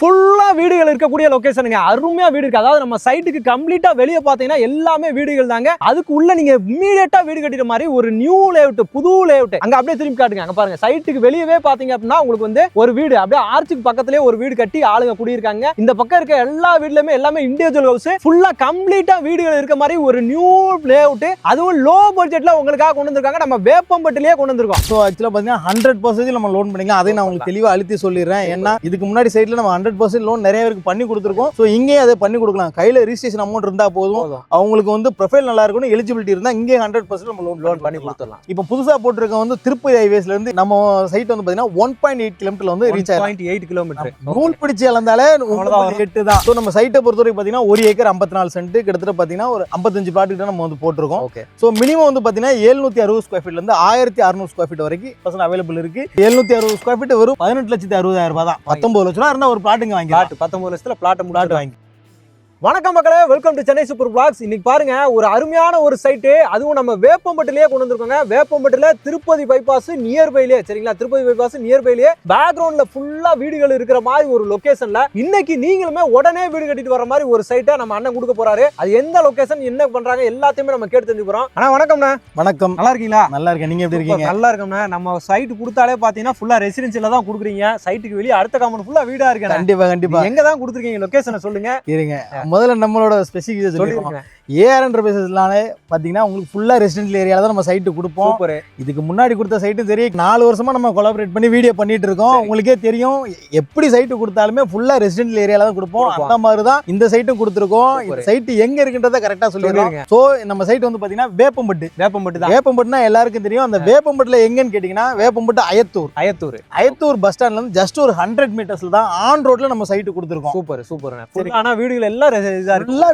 ஃபுல்லா வீடுகள் இருக்கக்கூடிய லொகேஷனுங்க. அருமையா வீடு இருக்கு. அதாவது நம்ம சைட்டுக்கு கம்ப்ளீட்டா வெளியே பாத்தீங்கன்னா எல்லாமே வீடுகள் தாங்க. அதுக்கு உள்ள நீங்க இம்மீடியட்டா வீடு கட்டிற மாதிரி ஒரு நியூ லேஅவுட், புது லேஅவுட். அங்க அப்படியே திரும்பி காட்டுங்க. அங்க பாருங்க, சைட்டுக்கு வெளியவே பாத்தீங்க அப்படின்னா உங்களுக்கு வந்து ஒரு வீடு அப்படியே ஆர்ச்சுக்கு பக்கத்துலயே ஒரு வீடு கட்டி ஆளுங்க குடியிருக்காங்க. இந்த பக்கம் இருக்க எல்லா வீட்லயுமே எல்லாமே இண்டிவிஜுவல் ஹவுஸ், ஃபுல்லா கம்ப்ளீட்டா வீடுகள் இருக்க மாதிரி ஒரு நியூ லேஅவுட். அதுவும் லோ பட்ஜெட்ல உங்களுக்காக கொண்டு வந்திருக்காங்க. நம்ம வேப்பம்பட்டிலேயே கொண்டு வந்திருக்கோம். ஸோ ஆக்சுவலாக பார்த்தீங்கன்னா 100% நம்ம லோன் பண்ணிக்கலாம். அதை நான் உங்களுக்கு தெளிவாக அழுத்தி சொல்லிடுறேன். ஏன்னா இதுக்கு முன்னாடி சைட்ல நம்ம 100% லோன் நிறைய பேருக்கு பண்ணி கொடுத்துருக்கோம். ஸோ இங்கேயே அதை பண்ணி கொடுக்கலாம். கையில் ரிஜிஸ்ட்ரேஷன் அமௌண்ட் இருந்தால் போதும். அவங்களுக்கு வந்து ப்ரொஃபைல் நல்லா இருக்கணும், எலிஜிபிலிட்டி இருந்தால் இங்கே 100% நம்ம லோன் பண்ணி கொடுத்துடலாம். இப்போ புதுசாக போட்டிருக்க வந்து திருப்பதி ஹைவேஸ்ல இருந்து நம்ம சைட் வந்து பார்த்தீங்கன்னா 1.8 கிலோமீட்டர் வந்து ரீச் ஆகும். 1.8 கிலோமீட்டர் நூல் பிடிச்சி இழந்தாலே 8 தான். ஸோ நம்ம சைட்டை பொறுத்தவரைக்கும் பார்த்தீங்கன்னா 1 ஏக்கர் 54 சென்ட் கிட்டத்தட்ட பார்த்தீங்கன்னா ஒரு 55 பிளாட் கிட்ட நம்ம வந்து போட்டிருக்கோம். ஸோ மினிமம் வந்து பார்த்தீங்கன்னா 760 ஸ்கொயர் ஃபீட்ல இருந்து 1600 ஸ்கொயர் ஃபீட் வரைக்கும் பர்சன்ட் அவைலபிள் இருக்கு. 760 ஸ்கொயர் ஃபீட் வெறும் 18,60,000 ரூபாய் தான். 19 லட்சம் ரூபா இருந்தா ஒரு பிளாட்டுங்க வாங்கி 19 லட்சத்துல பிளாட் வாங்கி. வணக்கம் மக்களே, welcome to Chennai super blocks. இன்னைக்கு பாருங்க, ஒரு அருமையான ஒரு சைட்டு, அதுவும் நம்ம வேப்பம்பட்டிலேயே கொண்டு வந்திருக்கோங்க. வேப்பம்பட்டில திருப்பதி பைபாஸ் நியர்பைலேயே, சரிங்களா, திருப்பதி பைபாஸ் நியர்பைலேயே பேக்ரவுண்ட்ல ஃபுல்லா வீடுகள் இருக்கிற மாதிரி ஒரு லொகேஷன்ல இன்னைக்கு நீங்களுமே உடனே வீடு கட்டிட்டு வர மாதிரி ஒரு சைட்டை நம்ம அண்ணன் கொடுக்க போறாரு. அது எந்த லொகேஷன், என்ன பண்றாங்க, எல்லாத்தையுமே நம்ம கேட்டு தெரிஞ்சு போறோம். ஆனா வணக்கம்ண்ணா. வணக்கம், நல்லா இருக்கீங்களா? நல்லா இருக்கேன், நீங்க எப்படி இருக்கீங்க? நல்லா இருக்கோம்ண்ணா. நம்ம சைட்டு கொடுத்தாலே பாத்தீங்கன்னா ஃபுல்லா ரெசிடென்சியல தான் கொடுக்குறீங்க. சைட்டுக்கு வெளியே அடுத்த காமன் ஃபுல்லா வீடா இருக்கு. கண்டிப்பா எங்க தான் கொடுத்துருக்கீங்க, லொகேஷனை சொல்லுங்க. இருங்க, முதல்ல நம்மளோட ஸ்பெசிஃபிக் சொல்லிருக்கோம். ஏஆர் என்டர்பிரைசஸ்லானே பாத்தீங்கன்னா உங்களுக்கு ஃபுல்லா ரெசிடென்ஷியல் ஏரியால தான் நம்ம சைட்டு கொடுப்போம். இதுக்கு முன்னாடி கொடுத்த சைட்டு சரி, 4 வருஷமா நம்ம கொலாபரேட் பண்ணி வீடியோ பண்ணிட்டு இருக்கோம். உங்களுக்கே தெரியும், எப்படி சைட்டு கொடுத்தாலுமே ஃபுல்லா ரெசிடென்ஷியல் ஏரியால தான் கொடுப்போம். அந்த மாதிரி தான் இந்த சைட்டும் கொடுத்துருக்கோம். இந்த சைட்டு எங்க இருக்குன்றத கரெக்டா சொல்லிடுறோம். சோ நம்ம சைட் வந்து பாத்தீங்கன்னா வேப்பம்பட்டுனா எல்லாருக்கும் தெரியும். அந்த வேப்பம்பட்டுல எங்கன்னு கேட்டீங்கன்னா வேப்பம்பட்டு அயத்தூர் பஸ் ஸ்டாண்ட்ல இருந்து ஜஸ்ட் ஒரு 100 மீட்டர்ஸ்ல தான் ஆன் ரோட்ல நம்ம சைட்டு கொடுத்துருக்கோம். சூப்பர். ஆனா வீடுகள் எல்லாம்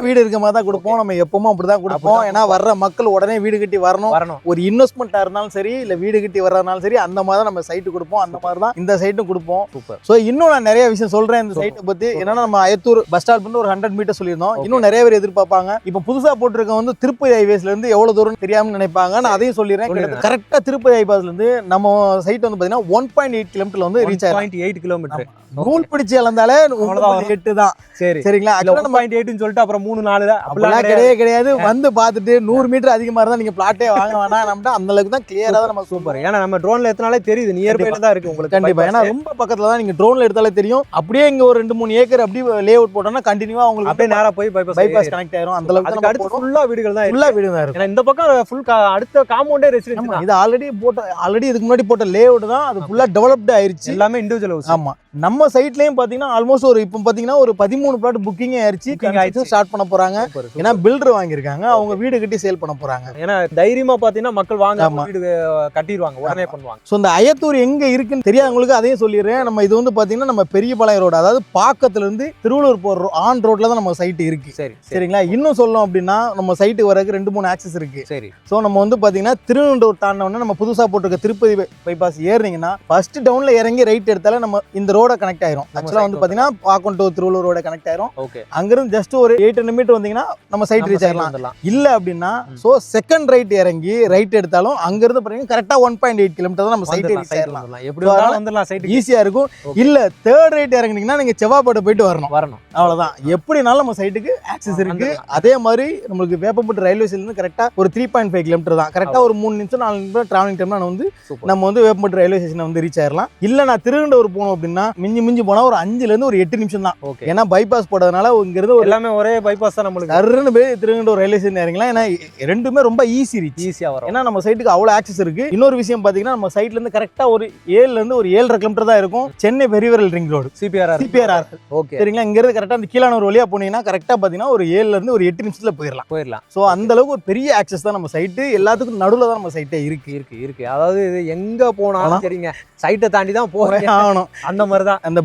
வீடு இருக்க மாதிரி தான் கொடுப்போம். நம்ம எப்பவும் அப்படிதான் கொடுப்போம். ஏன்னா வர்ற மக்கள் உடனே வீடு கட்டி வரணும். ஒரு இன்வெஸ்ட்மெண்டா இருந்தாலும் சரி, இல்ல வீடு கட்டி வர்றதுனாலும் சரி, அந்த மாதிரி தான் நம்ம சைட்டு கொடுப்போம். அந்த மாதிரி தான் இந்த சைட்டும் கொடுப்போம். சோ இன்னும் நான் நிறைய விஷயம் சொல்றேன் இந்த சைட்டை பத்தி. ஏன்னா நம்ம அயத்தூர் பஸ் ஸ்டாண்ட் வந்து ஒரு 100 மீட்டர் சொல்லியிருந்தோம். இன்னும் நிறைய பேர் எதிர்பார்ப்பாங்க. இப்ப புதுசா போட்டிருக்க வந்து திருப்பதி ஹைவேஸ்ல இருந்து எவ்வளவு தூரம் தெரியாம நினைப்பாங்க. நான் அதையும் சொல்லிடுறேன். கரெக்டா திருப்பதி ஹைவேஸ்ல இருந்து நம்ம சைட் வந்து பாத்தீங்கன்னா 1.8 கிலோமீட்டர்ல வந்து ரீச் ஆகும். 1.8 கிலோமீட்டர். நூல் பிடிச்சி இழந்தாலே 8 தான். சரிங்களா? 1.8 சொல்லிட்டு அப்புறம் 3-4 அப்படிலாம் கிடையாது. வந்து பார்த்துட்டு 100 மீட்டர் அதிகமா இருந்தா நீங்க பிளாட்டே வாங்க வேணாம். நம்ம அந்த அளவுக்கு தான் கிளியரா தான் நம்ம சூப்பர். ஏன்னா நம்ம ட்ரோன்ல எடுத்தனாலே தெரியுது, நியர்பைல தான் இருக்கு உங்களுக்கு. கண்டிப்பா. ஏன்னா ரொம்ப பக்கத்துல தான், நீங்க ட்ரோன்ல எடுத்தாலே தெரியும். அப்படியே இங்க ஒரு 2-3 ஏக்கர் அப்படியே லே அவுட் போட்டோம்னா கண்டினியூவா உங்களுக்கு அப்படியே நேரா போய் பைபாஸ் கனெக்ட் ஆயிரும். அந்த அளவுக்கு அடுத்து ஃபுல்லா வீடுகள் தான் இருக்கும். ஏன்னா இந்த பக்கம் ஃபுல் அடுத்த காம்பவுண்டே ரெசிடென்சி. இது ஆல்ரெடி இதுக்கு முன்னாடி போட்ட லே அவுட் தான். அது ஃபுல்லா டெவலப்ட் ஆயிருச்சு. எல்லாமே இண்டிவிஜுவல் ஹவுஸ். ஆமா. நம்ம சைட்லயும் பாத்தீங்கன்னா ஆல்மோஸ்ட் ஒரு இப்போ பாத்தீங்கன்னா ஒரு 13 பிளாட் புக்கிங் ஆயிருச்சு. ஸ்டார்ட் பண்ண போறாங்க. ஏன்னா பில்டர் வாங்கியிருக்காங்க, அவங்க வீடு கட்டி சேல் பண்ண போறாங்க. ஏன்னா தைரியமா பாத்தீங்கன்னா மக்கள் வாங்க வீடு கட்டிடுவாங்க, உடனே பண்ணுவாங்க. ஸோ இந்த அயத்தூர் எங்க இருக்குன்னு தெரியாதவங்களுக்கு அதையும் சொல்லிடுறேன். நம்ம இது வந்து பாத்தீங்கன்னா நம்ம பெரியபாளையம் ரோடு, அதாவது பாக்கத்துல இருந்து திருவள்ளூர் போற ஆன் ரோட்ல தான் நம்ம சைட் இருக்கு. சரிங்களா? இன்னும் சொல்லணும் அப்படின்னா நம்ம சைட்டுக்கு வரக்கு 2-3 ஆக்சஸ் இருக்கு. சரி. ஸோ நம்ம வந்து பாத்தீங்கன்னா திருவள்ளூர் தாண்டினோம்னா நம்ம புதுசா போட்டிருக்க திருப்பதி பைபாஸ் ஏறினீங்கன்னா ஃபர்ஸ்ட் டவுன்ல இறங்கி ரைட் எடுத்தாலே நம்ம இந்த ரோட கனெக்ட் ஆயிரும். ஆக்சுவலா வந்து பாத்தீங்கன்னா பாக்கம் டு திருவள்ளூர் ரோட கனெக்ட் ஆயிரும். அங்கிருந்து ஜஸ்ட் ஒரு 800 மீட்டர் வந்தீங்கன்னா நம்ம சைட் ரீச் ஆயிடலாம். இல்ல அப்படின்னா சோ செகண்ட் ரைட் இறங்கி ரைட் எடுத்தாலும் அங்க இருந்து பாத்தீங்கன்னா கரெக்டா 1.8 கிலோமீட்டர் தான் நம்ம சைட் ரீச் ஆயிடலாம். எப்படி வந்துடலாம், சைட் ஈஸியா இருக்கும். இல்ல தேர்ட் ரைட் இறங்குனீங்கன்னா நீங்க செவ்வாப்பேட்டை போயிட்டு வரணும். அவ்வளவுதான். எப்படினாலும் நம்ம சைட்டுக்கு ஆக்சஸ் இருக்கு. அதே மாதிரி நம்மளுக்கு வேப்பம்பட்டு ரயில்வே ஸ்டேஷன்ல இருந்து கரெக்டா ஒரு 3.5 கிலோமீட்டர் தான். கரெக்டா ஒரு 3 நிமிஷம் 4 நிமிஷம் டிராவலிங் டைம்ல நம்ம வந்து வேப்பம்பட்டு ரயில்வே ஸ்டேஷன் வந்து ரீச் ஆயிடலாம். இல்ல நான் திருவண்டூர் போகணும் அப்படின்னா மிஞ்சி போனா ஒரு 5ல இருந்து ஒரு 8 நிமிஷம் தான். ஏன்னா பைபாஸ் போடுறதுனால இங்க இருந்து எல்லாமே ஒரே பைபாஸ் தான். நம்மளுக்கு அருன்னு போய் திருவண்டூர் ரயில்வே ஸ்டேஷன் இறங்கலாம். ஏன்னா ரெண்டுமே ரொம்ப ஈஸியா வரும். ஏன்னா நம்ம சைட்டுக்கு அவ்வளவு ஆக்சஸ் இருக்கு. இன்னொரு விஷயம் பாத்தீங்கன்னா நம்ம சைட்ல இருந்து கரெக்டா ஒரு 7ல இருந்து ஒரு 7.5 கிலோமீட்டர் தான் இருக்கும் சென்னை பெரியவரல் ரிங் ரோடு, சிபிஆர். சரிங்களா? இங்க இருந்து கரெக்டா அந்த கீழானூர் வழியா போனீங்கன்னா கரெக்டா பாத்தீங்கன்னா ஒரு 7ல இருந்து ஒரு 8 நிமிஷத்துல போயிடலாம். சோ அந்த அளவுக்கு ஒரு பெரிய ஆக்சஸ் தான் நம்ம சைட்டு. எல்லாத்துக்கும் நடுவுல தான் நம்ம சைட்டே இருக்கு. அதாவது இது எங்க போனாலும் சரிங்க, சைட்டை தாண்டி தான் போகணும். அந்த மாதிரி தான் அந்த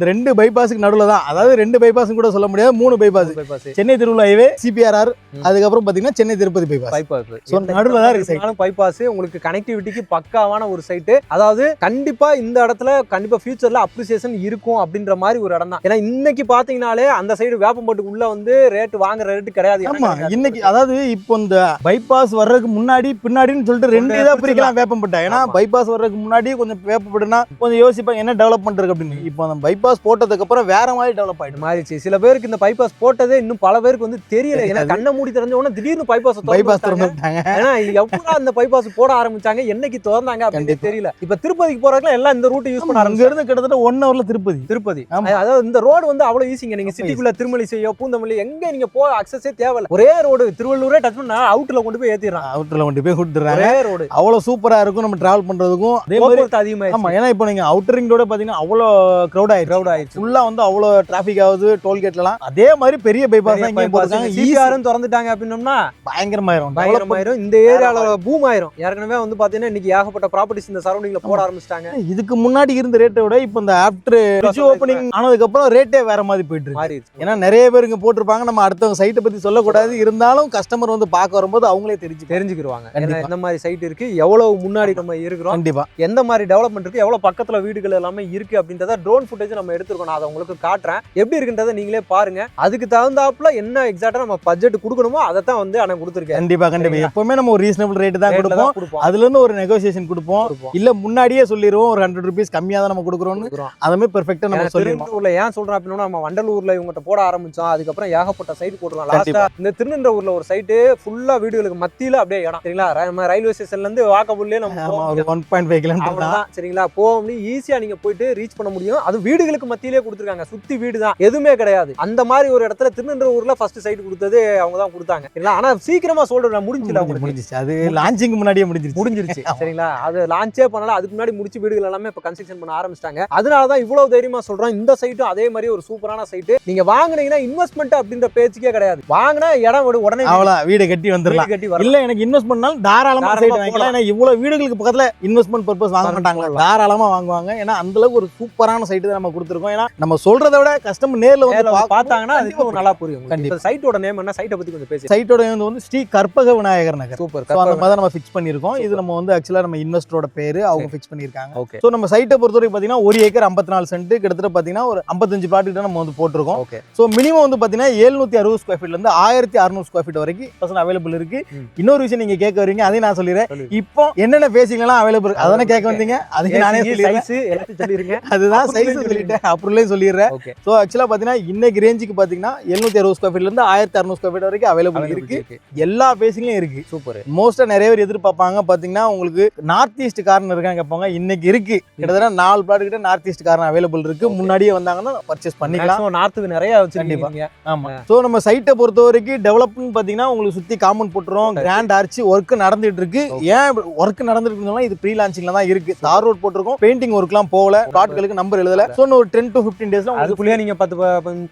2 பைபாஸுக்கு நடுவுல தான். அதாவது 2 பைபாஸ் கூட சொல்ல முடியாது, 3 3 bypass, Chennai Thiruvallur highway, CPRR, அதுக்கப்புறம் பாத்தீங்கன்னா சென்னை திருப்பதி பைபாஸ். சோ நடுவுல தான் இருக்கு சைட். பைபாஸ் உங்களுக்கு கனெக்டிவிட்டிக்கு பக்காவான ஒரு சைட். அதாவது கண்டிப்பா இந்த இடத்துல கண்டிப்பா ஃபியூச்சர்ல அப்ரிசியேஷன் இருக்கும் அப்படின்ற மாதிரி ஒரு இடம் தான். ஏன்னா இன்னைக்கு பாத்தீங்கன்னாலே அந்த சைடு வேப்பம்பட்டுக்கு உள்ள வந்து ரேட் வாங்குற ரேட் கிடையாது. ஆமா, இன்னைக்கு அதாவது இப்போ இந்த பைபாஸ் வர்றதுக்கு முன்னாடி பின்னாடின்னு சொல்லிட்டு 2 இதா பிரிக்கலாம் வேப்பம்பட்டா. ஏன்னா பைபாஸ் வர்றதுக்கு முன்னாடி கொஞ்சம் வேப்பம்பட்டுனா கொஞ்சம் யோசிப்பாங்க என்ன டெவலப்மெண்ட் இருக்கு அப்படின்னு. இப்போ அந்த பைபாஸ் போட்டதுக்கு அப்புறம் வேற மாதிரி டெவலப் ஆயிட்டு மாறிச்சு. சில பேருக்கு இந்த பைபாஸ் போட்டதே இன்னும் பல பேருக்கு வந்து தெரியல. ஏன்னா கண்ணை மூடி தெரிஞ்ச உடனே திடீர்னு பைபாஸ் திறந்துட்டாங்க. ஏன்னா எப்போ அந்த பைபாஸ் போட ஆரம்பிச்சாங்க, என்னைக்கு திறந்தாங்க அப்படின்னு தெரியல. இப்ப திருப்பதிக்கு போறதுக்கு எல்லாம் இந்த ரூட் யூஸ் பண்ண அங்க இருந்து கிட்டத்தட்ட 1 ஹவர்ல திருப்பதி. அதாவது இந்த ரோடு வந்து அவ்வளவு ஈஸிங்க. நீங்க சிட்டிக்குள்ள திருமலிசையோ பூந்தமல்லி எங்க நீங்க போ அக்சஸே தேவையில்ல. ஒரே ரோடு திருவள்ளூரே டச் பண்ணா அவுட்ல கொண்டு போய் ஏத்திடுறாங்க. அவுட்டர்ல கொண்டு போய் கொடுத்துறாங்க. ஒரே ரோடு அவ்வளவு சூப்பரா இருக்கும் நம்ம டிராவல் பண்றதுக்கும். அதே மாதிரி அதிகமா. ஆமா, ஏன்னா இப்போ நீங்க அவுட்டர் ரிங் ரோட பாத்தீங்கன்னா அவ்வளவு கிரௌட் ஆயிடுச்சு. ஃபுல்லா வந்து அவ்வளவு டிராபிக் ஆகுது டோல்கேட்லாம். அதே மாதிரி பெரிய பைபாஸ் தான் இங்க போட்டாங்க. ஈஸியாரும் திறந்துட்டாங்க அப்படின்னோம்னா பயங்கரமாயிரும். இந்த ஏரியால பூம் ஆயிரும். ஏற்கனவே வந்து பாத்தீங்கன்னா இன்னைக்கு ஏகப்பட்ட ப்ராப்பர்ட்டிஸ் இந்த சரௌண்டிங்ல போட ஆரம்பிச்சிட்டாங்க. இதுக்கு முன்னாடி இருந்த ரேட்டை விட இப்போ இந்த ஆஃப்டர் ஓப்பனிங் ஆனதுக்கு அப்புறம் ரேட்டே வேற மாதிரி போயிட்டு இருக்கு. ஏன்னா நிறைய பேர் இங்க போட்டிருப்பாங்க. நம்ம அடுத்தவங்க சைட்டை பத்தி சொல்லக்கூடாது, இருந்தாலும் கஸ்டமர் வந்து பார்க்க வரும்போது அவங்களே தெரிஞ்சுக்கிடுவாங்க இந்த மாதிரி சைட் இருக்கு, எவ்வளவு முன்னாடி நம்ம இருக்கிறோம், கண்டிப்பா எந்த மாதிரி டெவலப்மெண்ட் இருக்கு, எவ்வளவு பக்கத்துல வீடுகள் எல்லாமே இருக்கு அப்படின்றத ட்ரோன் ஃபுட்டேஜ் நம்ம எடுத்துருக்கோம். நான் அதை உங்களுக்கு காட்டுறேன், எப்படி இருக்குன்றத நீங்களே பாருங்க. அதுக்கு தகுந்தாப்புல என்ன எக்ஸாக்டா நம்ம பட்ஜெட் கொடுக்கணுமோ அதை தான் வந்து நான் கொடுத்துருக்கேன். கண்டிப்பா எப்பவுமே நம்ம ஒரு ரீசனபிள் ரேட் தான் கொடுப்போம். அதுல இருந்து ஒரு நெகோசியேஷன் கொடுப்போம். இல்ல முன்னாடியே சொல்லிடுவோம் ஒரு 100 ரூபீஸ் கம்மியா தான் நம்ம கொடுக்குறோம்னு. அதுமே பெர்ஃபெக்ட்டா நம்ம சொல்லிடுவோம். ஏன் சொல்றேன் அப்படின்னா நம்ம வண்டலூர்ல இவங்ககிட்ட போட ஆரம்பிச்சோம். அதுக்கப்புறம் ஏகப்பட்ட சைட் போட்டுருவோம். லாஸ்டா இந்த திருநின்றவூர்ல ஒரு சைட்டு ஃபுல்லா வீடுகளுக்கு மத்தியில அப்படியே இடம் சரிங்களா. நம்ம ரயில்வே ஸ்டேஷன்ல இருந்து வாக்கபுல்லே நம்ம 1.5 கிலோமீட்டர் தான் சரிங்களா. போக ஈஸியா நீங்க போயிட்டு ரீச் பண்ண முடியும். அது வீடுகளுக்கு மத்தியிலே கொடுத்துருக்காங்க. சுத்தி வீடு தான், எதுவுமே கிடையாது. அந்த மாதிரி ஒரு இடத்துல திருநின்றவூர்ல ஃபர்ஸ்ட் சைட் கொடுத்தது அவங்க தான் கொடுத்தாங்க சரிங்களா. ஆனா சீக்கிரமா சொல்றேன் முடிஞ்சிருச்சு. அது லான்ச்சிங் முன்னாடியே முடிஞ்சிருச்சு சரிங்களா. அது லான்ச்சே பண்ணல, அதுக்கு முன்னாடி முடிச்சு வீடுகள் எல்லாமே இப்ப கன்ஸ்ட்ரக்ஷன் பண்ண ஆரம்பிச்சிட்டாங்க. அதனாலதான் இவ்வளவு தைரியமா சொல்றோம். இந்த சைட்டும் அதே மாதிரி ஒரு சூப்பரான சைட். நீங்க வாங்குனீங்கன்னா இன்வெஸ்ட்மெண்ட் அப்படின்ற பேச்சுக்கே கிடையாது. வாங்கினா இடம் உடனே அவ்வளவு வீடு கட்டி வந்துடலாம். இல்ல எனக்கு இன்வெஸ்ட் பண்ணாலும் தாராளமா சைட் வாங்கலாம். ஏன்னா இவ்வளவு வீடுகளுக்கு பக்கத்துல இன்வெஸ்ட்மெண்ட் பர்பஸ் வாங்க மாட்டாங்க, தாராளமா வாங்குவாங்க. ஏன்னா அந்த அளவுக்கு ஒரு சூப்பரான சைட் தான் நம்ம கொடுத்துருக்கோம். ஏன்னா நம்ம சொல்றதை விட கஸ்டமர் நேர்ல வந்து பார்த்தாங்கன்னா அதுக்கு நல்லா புரியும். கண்டிப்பா சைட்டோட நேம் என்ன, சைட்டை பத்தி கொஞ்சம் பேசி. சைட்டோட நேம் வந்து ஸ்ரீ கற்பக விநாயகர் நகர். சூப்பர். அந்த மாதிரி நம்ம ஃபிக்ஸ் பண்ணிருக்கோம். இது நம்ம வந்து ஆக்சுவலா நம்ம இன்வெஸ்டரோட பேரு அவங்க ஃபிக்ஸ் பண்ணிருக்காங்க. ஓகே. சோ நம்ம சைட்டை பொறுத்தவரைக்கும் பாத்தீங்கன்னா 1 ஏக்கர் 54 சென்ட் கிட்டத்தட்ட பாத்தீங்கன்னா ஒரு 55 பிளாட் கிட்ட நம்ம வந்து போட்டுருக்கோம். ஓகே. சோ மினிமம் வந்து பாத்தீங்கன்னா 760 ஸ்கொயர் ஃபீட்ல இருந்து 1600 ஸ்கொயர் ஃபீட் வரைக்கும் பர்சன் அவைலபிள் இருக்கு. இன்னொரு விஷயம் நீங்க கேட்க வரீங்க, அதையும் நான் சொல்லிடுறேன். இப்போ என்னென்ன பேசிக்கலாம் அவைலபிள் அதானே கேட்க வந்தீங்க, அதையும் நானே சொல்லிடுறேன். அதுதான் சைஸ் சொல்லிட்டேன், அப்புறம்லேயும் சொல்லிடுறேன். ஸோ ஆக்சுவலா பாத்தீங்கன்னா இன்னைக்கு ரேஞ்சுக்கு பாத்தீங்கன்னா 760 ஸ்கொயர் ஃபீட்ல இருந்து 1600 ஸ்கொயர் ஃபீட் வரைக்கும் அவைலபிள் இருக்கு. எல்லா பேசிங்லயும் இருக்கு. சூப்பர். மோஸ்டா நிறைய பேர் எதிர்பார்ப்பாங்க பாத்தீங்கன்னா உங்களுக்கு நார்த் ஈஸ்ட் கார்னர் இருக்காங்க கேட்பாங்க. இன்னைக்கு இருக்கு கிட்டத்தட்ட 4 பிளாட் கிட்ட நார்த் ஈஸ்ட் கார்னர் அவைலபிள் இருக்கு. முன்னாடியே வந்தாங்கன்னா பர்ச்சேஸ் பண்ணிக்கலாம். நார்த்துக்கு நிறைய வச்சிருக்கீங்க. ஆமா. ஸோ நம்ம சைட்டை பொறுத்த வரைக்கும் டெவலப்மெண்ட் பாத்தீங்கன்னா உங்களுக்கு சுத்தி காம்பவுண்ட் போட்டுறோம், கிராண்ட் ஆர்ச் ஒர்க் நடந்துட்டு இருக்கு. ஏன் ஒர்க் நடந்துட்டு இது ப்ரீ லான்ச்சிங்ல தான் இருக்கு. தார் ரோட் போட்டிருக்கோம், பெயிண்டிங் ஒர்க்லாம் போகல, பிளாட்களுக்கு நம்பர் எழுதல. ஸோ ஒரு 10 to 15 டேஸ்ல அதுக்குள்ளேயே நீங்க 10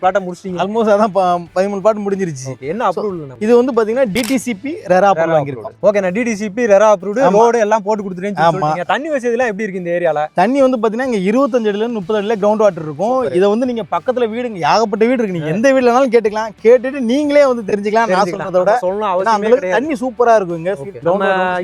பிளாட்டை முடிச்சிட்டீங்க. ஆல்மோஸ்ட் அதான் 13 பிளாட் முடிஞ்சிருச்சு. என்ன அப்ரூவல்? இது வந்து பாத்தீங்கன்னா டிடிசிபி ரெரா அப்ரூவல் வாங்கிருக்கோம். ஓகே, நான் டிடிசிபி ரெரா அப்ரூவ்டு ரோடு எல்லாம் போட்டு கொடுத்துட்டேன்னு சொல்றீங்க. தண்ணி வசதி எல்லாம் எப்படி இருக்கு இந்த ஏரியால? தண்ணி வந்து பாத்தீங்கன்னா இங்க 25 அடில இருந்து 30 அடில கிரவுண்ட் வாட்டர் இருக்கும். இத வந்து நீங்க பக்கத்துல வீடுங்க ஏகப்பட்ட வீடு இருக்கு, நீங்க எந்த வீட்லனாலும் கேட்டுக்கலாம். கேட்டுட்டு நீங்களே வந்து தெரிஞ்சுக்கலாம். நான் சொல்றதோட சொல்லணும் அவசியமே கிடையாது. தண்ணி சூப்பரா இருக்கும் இங்க.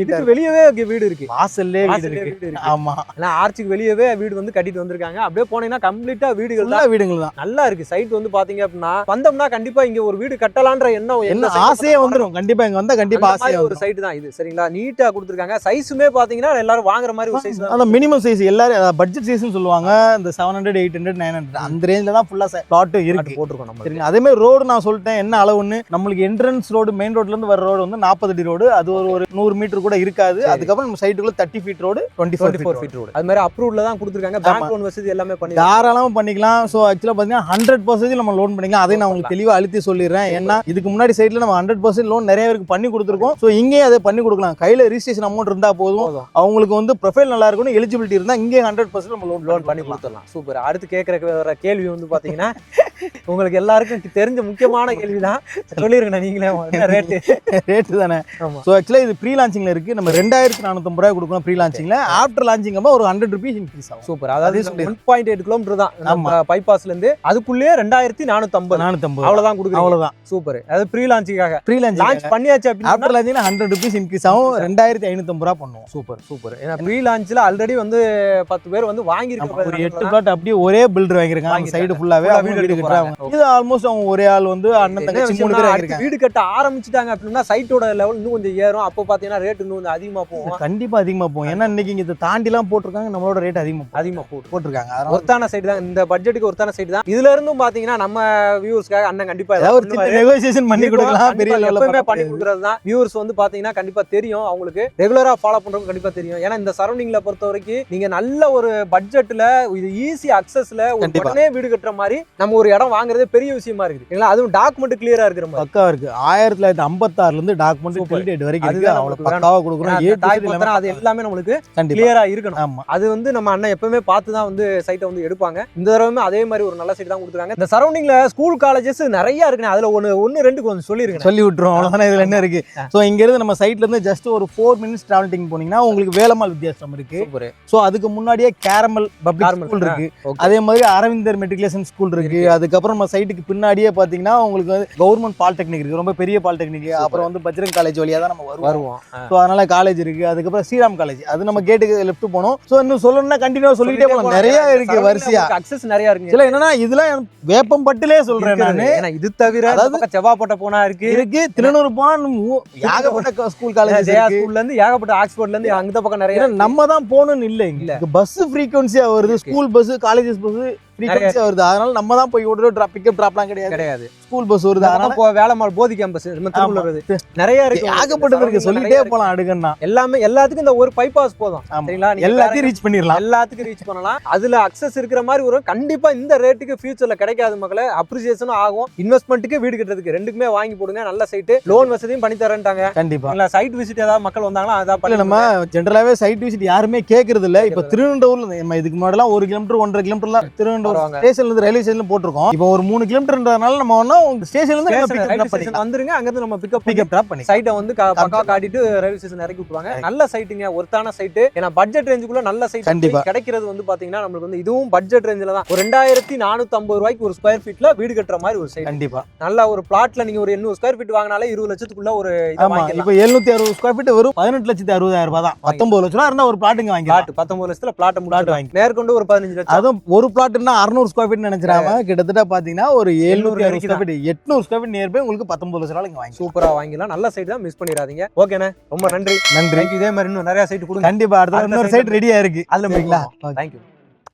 இதுக்கு வெளியவே வீடு இருக்கு, வாசல்லே வீடு இருக்கு. ஆமா, நான் ஆர்ச்சுக்கு வெளியவே வீடு வந்து கட்டிட்டு வந்திருக்காங்க. அப்படியே போனீங்கன்னா கம்ப்ளீட்டா வீடுகள் தான் நல்லா இருக்கு. சைட் வந்து பாத்தீங்க அப்படின்னா வந்தோம்னா கண்டிப்பா இங்க ஒரு வீடு கட்டலான்ற என்ன ஆசையே வந்துரும். கண்டிப்பா இங்க வந்தா கண்டிப்பா ஆசையா ஒரு சைட் தான் இது சரிங்களா. நீட்டா கொடுத்துருக்காங்க. சைஸுமே பாத்தீங்கன்னா எல்லாரும் வாங்குற மாதிரி ஒரு சைஸ் தான். அந்த மினிமம் சைஸ் எல்லாரும் பட்ஜெட் சைஸ்னு சொல்லுவாங்க. இந்த 700 800 900 அந்த ரேஞ்சில தான் ஃபுல்லா பிளாட் இருக்கு போட்டுருக்கோம் நம்ம. சரிங்க. அதே மாதிரி ரோடு நான் சொல்லிட்டேன் என்ன அளவுன்னு. நம்மளுக்கு என்ட்ரன்ஸ் ரோடு மெயின் ரோட்ல இருந்து வர ரோடு வந்து 40 அடி ரோடு. அது ஒரு 100 மீட்டர் கூட இருக்காது. அதுக்கப்புறம் நம்ம சைட்டுக்குள்ள 30 ஃபீட் ரோடு 24 ஃபீட் ரோடு. அது மாதிரி அப்ரூவ்ல தான் கொடுத்துருக்காங்க. பேங்க் லோன் வசதி எல்லாமே பண்ணி தாராளமா பண்ணிக்கலாம். சோ ஆக்சுவலா பாத்தீங்கன்னா 100% நம்ம லோன் பண்ணிக்கலாம். அதை நான் உங்களுக்கு தெளிவா அழுத்தி சொல்லிடுறேன். ஏன்னா இதுக்கு முன்னாடி சைட்ல நம்ம 100% லோன் நிறைய பேருக்கு பண்ணி கொடுத்துருக்கோம். சோ இங்கே அதை பண்ணி கொடுக்கலாம். கையில ரிஜிஸ்ட்ரேஷன் அமௌண்ட் இருந்தா போதும். அவங்களுக்கு வந்து ப்ரொஃபைல் நல்லா இருக்கணும், எலிஜிபிலிட்டி இருந்தா இங்கே 100% நம்ம லோன் பண்ணி கொடுத்துடலாம். சூப்பர். அடுத்து கேட்கற கேள்வி வந்து பாத்தீங்கன்னா உங்களுக்கு எல்லாருக்கும் தெரிஞ்ச முக்கியமான கேள்விதான், சொல்லிருங்க நீங்களே ரேட்டு தானே. ஆமா. ஸோ ஆக்சுவலாக இது ப்ரீ லான்ச்சிங்ல இருக்கு. நம்ம 2450 ரூபாய் கொடுக்கணும் ப்ரீ லான்ச்சிங்ல. ஆஃப்டர் லான்ச்சிங் ஒரு 100 ருபீஸ் இன்க்ரீஸ் ஆகும். சூப்பர். அதாவது 1.8 கிலோமீட்டர் தான் நம்ம பைபாஸ்ல இருந்து, அதுக்குள்ளேயே 2450 அவ்வளவுதான் கொடுக்குறோம். அவ்வளவுதான். சூப்பர். அது ப்ரீ லான்ச்சிங்காக. ப்ரீ லான்ச் பண்ணியாச்சு அப்படின்னா ஆஃப்டர் லான்ச்சிங்ல 100 ருபீஸ் இன்க்ரீஸ் ஆகும். 2550 ரூபாய் பண்ணுவோம். Super super. ஏன்னா ப்ரீ லான்ச்ல ஆல்ரெடி வந்து 10 பேர் வந்து வாங்கிருக்காங்க. ஒரு 8 பிளாட் அப்படியே ஒரே பில்டர் வாங்கிருக்காங்க. சைடு ஃபுல்லாவே வீடு கட்டுறாங்க. இது ஆல்மோஸ்ட் அவங்க ஒரே ஆள் வந்து அண்ணன் தங்கச்சி 3 பேர் வாங்கிருக்காங்க. வீடு கட்ட ஆரம்பிச்சிட்டாங்க அப்படின்னா சைட்டோட லெவல் இன்னும் கொஞ்சம் ஏறும். அப்போ பாத்தீங்கன்னா ரேட் இன்னும் கொஞ்சம் அதிகமா போகும். கண்டிப்பா அதிகமா போகும். ஏன்னா இன்னைக்கு இங்க இதை தாண்டிலாம் போட்டிருக்காங்க. நம்மளோட ரேட் அதிகமா போட்டிருக்காங்க. ஒருத்தான சைடு தான், இந்த பட்ஜெட்டுக்கு ஒருத்தான சைடு தான். இதுல இருந்தும் பாத்தீங்கன்னா நம்ம வியூவர்ஸ்க்காக அண்ணன் கண்டிப்பா நெகோசியேஷன் பண்ணி கொடுக்கலாம். பெரிய லெவல்ல பண்ணி கொடுக்கறது தான். வியூவர்ஸ் வந்து பாத்தீங்கன்னா கண்டிப்பா தெரியும், அவங்களுக்கு ரெகுலரா ஃபாலோ பண்றவங்க கண்டிப்பா தெரியும். ஏன்னா இந்த சரௌண்டிங்ல பொறுத்த வரைக்கும் நீங்க நல்ல ஒரு பட்ஜெட்ல இது ஈஸி அக்சஸ்ல உடனே வீடு கட்டுற மாதிரி நம்ம ஒரு இடம் வாங்குறதே பெரிய விஷயமா இருக்கு. அதுவும் டாக்குமெண்ட் கிளியரா இருக்கிற மாதிரி பக்காவா இருக்கு. 1956 இருந்து டாக்குமெண்ட் கிளியர் வரைக்கும் இருக்கு. அவ்வளவு பக்காவா கொடுக்குறோம். அது எல்லாமே நம்மளுக்கு கிளியரா இருக்கணும். அது வந்து நம்ம அண்ணன் எப்பவுமே பார்த்து தான் வந்து சைட்டை வந்து எடுப்பாங்க. இந்த தடவை அதே மாதிரி ஒரு நல்ல சைட் தான் கொடுத்துருக்காங்க. இந்த சரௌண்டிங்ல ஸ்கூல் காலேஜஸ் நிறைய இருக்கு. அதுல ஒன்னு ரெண்டு கொஞ்சம் சொல்லி விட்டுரும். அவ்வளவுதான். இதுல என்ன இருக்கு? சோ இங்க இருந்து நம்ம சைட்ல இருந்து ஜஸ்ட் ஒரு 4 மினிட்ஸ் டிராவலிங் போனீங்கன்னா உங்களுக்கு வேலம்மாள் வித்யாசம் இருக்கு. சோ அதுக்கு முன்னாடியே கேரமல் பப்ளிக் ஸ்கூல் இருக்கு. அதே மாதிரி அரவிந்தர் மெட்ரிகுலேஷன் ஸ்கூல் இருக்கு. அதுக்கப்புறம் நம்ம சைட்டுக்கு பின்னாடியே பாத்தீங்கன்னா உங்களுக்கு வந்து கவர்மெண்ட் பாலிடெக்னிக் இருக்கு. ரொம்ப பெரிய பாலிடெக்னிக். அப்புறம் வந்து பஜ்ரங் காலேஜ் வழியா தான் நம்ம வருவோம். சோ அதனால காலேஜ் இருக்கு. அதுக்கப்புறம் ஸ்ரீராம் காலேஜ், அது நம்ம கேட்டுக்கு லெஃப்ட் போனோம். சோ இன்னும் சொல்லணும்னா கண்டினியூவா சொல்லிட்டே போலாம். நிறைய இருக்கு வரிசையா. அக்சஸ் நிறைய இருக்கு. இல்ல என்னன்னா இதெல்லாம் வேப்பம்பட்டிலே சொல்றேன் நானு. இது தவிர அதாவது செவ்வாப்பட்ட போனா இருக்கு, திருநூறு போனா ஏகப்பட்ட ஸ்கூல் காலேஜ் ஸ்கூல்ல இருந்து ஏகப்பட்ட ஆக்ஸ்போர்ட்ல இருந்து அந்த பக்கம் நிறைய. நம்ம தான் போகணும்னு இல்ல. பஸ் ஃப்ரீக்வன்சியா வருது. ஸ்கூல் பஸ், காலேஜஸ் பஸ் ஃப்ரீக்வன்சியா வருது. அதனால நம்ம தான் போய் ஓடுற பிக்கப் டிராப்லாம் கிடையாது. ஸ்கூல் பஸ் வருது. அதனால வேலம்மாள் போதி கேம்பஸ் நிறைய இருக்கு. ஏகப்பட்டது இருக்கு. சொல்லிட்டே போலாம். அடுக்கன்னா எல்லாமே எல்லாத்துக்கும் இந்த ஒரு பைபாஸ் போதும். சரிங்களா? எல்லாத்தையும் ரீச் பண்ணிடலாம். எல்லாத்துக்கும் ரீச் பண்ணலாம். அதுல அக்சஸ் இருக்கிற மாதிரி ஒரு கண்டிப்பா இந்த ரேட்டுக்கு ஃபியூச்சர்ல கிடைக்காது மக்களே. அப்ரிசியேஷனும் ஆகும். இன்வெஸ்ட்மெண்ட்டுக்கு வீடு கட்டுறதுக்கு ரெண்டுக்குமே வாங்கி போடுங்க. நல்ல சைட், லோன் வசதியும் பண்ணி தரேன்ட்டாங்க. கண்டிப்பா. இல்ல சைட் விசிட் ஏதாவது மக்கள் வந்தாங்கன்னா அதான் பண்ணி. நம்ம ஜென்ரலாவே சைட் விசிட் யாருமே கேக்குறது இல்ல. இப்ப திருவனந்தபுரம்ல நம்ம இதுக்கு முன்னாடி 1 கிலோமீட்டர் 1.5 கிலோமீட்டர்லாம் திருவனந்தபுரம் ஸ்டேஷன்ல இருந்து ரயில்வே ஸ்டேஷன்ல போட்டுருக்கோம். இப்போ ஒரு 3 கிலோமீட்டர்ன்றதுனால நம்ம ஒன்னும் ஸ்டேஷன்ல இருந்து வந்துருங்க. அங்க இருந்து நம்ம பிக்கப் டிராப் பண்ணி சைட்டை வந்து பக்கா காட்டிட்டு ரயில்வே ஸ்டேஷன் இறக்கி விட்டுருவாங்க. நல்ல சைட்டுங்க, ஒருத்தான சைட். ஏன்னா பட்ஜெட் ரேஞ்சுக்குள்ள நல்ல சைட் கிடைக்கிறது வந்து பாத்தீங்கன்னா நம்மளுக்கு வந்து இதுவும் பட்ஜெட் ரேஞ்சில தான். ஒரு 2450 ரூபாய்க்கு ஒரு ஸ்கொயர் ஃபீட்ல வீடு கட்டுற மாதிரி ஒரு சைட். கண்டிப்பா நல்ல ஒரு பிளாட்ல நீங்க ஒரு 800 ஸ்கொயர் ஃபீட் வாங்கினாலே 20 லட்சத்துக்குள்ள ஒரு இத வாங்கிடலாம். இப்போ 760 ஸ்கொயர் ஃபீட் வரும் 18,60,000 ரூபாய் தான். 19 லட்சம் ரூபாய் இருந்தா ஒரு பிளாட்டுங்க வாங்கிடலாம். 19 லட்சத்துல பிளாட் வாங்கி நேர்கொண்டு ஒரு 15 லட்சம். அதுவும் ஒரு பிளாட்னா 600 ஸ்கொயர் ஃபீட் நினைச்சிராம கிட்டத்தட்ட பாத்தீங்கன்னா ஒரு 760 square feet 800 square feet nearby உங்களுக்கு 19 லட்சம் ரூபாய்க்கு வாங்கி சூப்பரா வாங்கிடலாம். நல்ல சைட் தான், மிஸ் பண்ணிடாதீங்க. ஓகேண்ணே, ரொம்ப நன்றி. இதே மாதிரி இன்னும் நிறைய சைட் கொடுங்க. கண்டிப்பா அடுத்த இன்னொரு சைட் ரெடியா இருக்கு. அதுல முடிக்கலாம். தேங்க்யூ.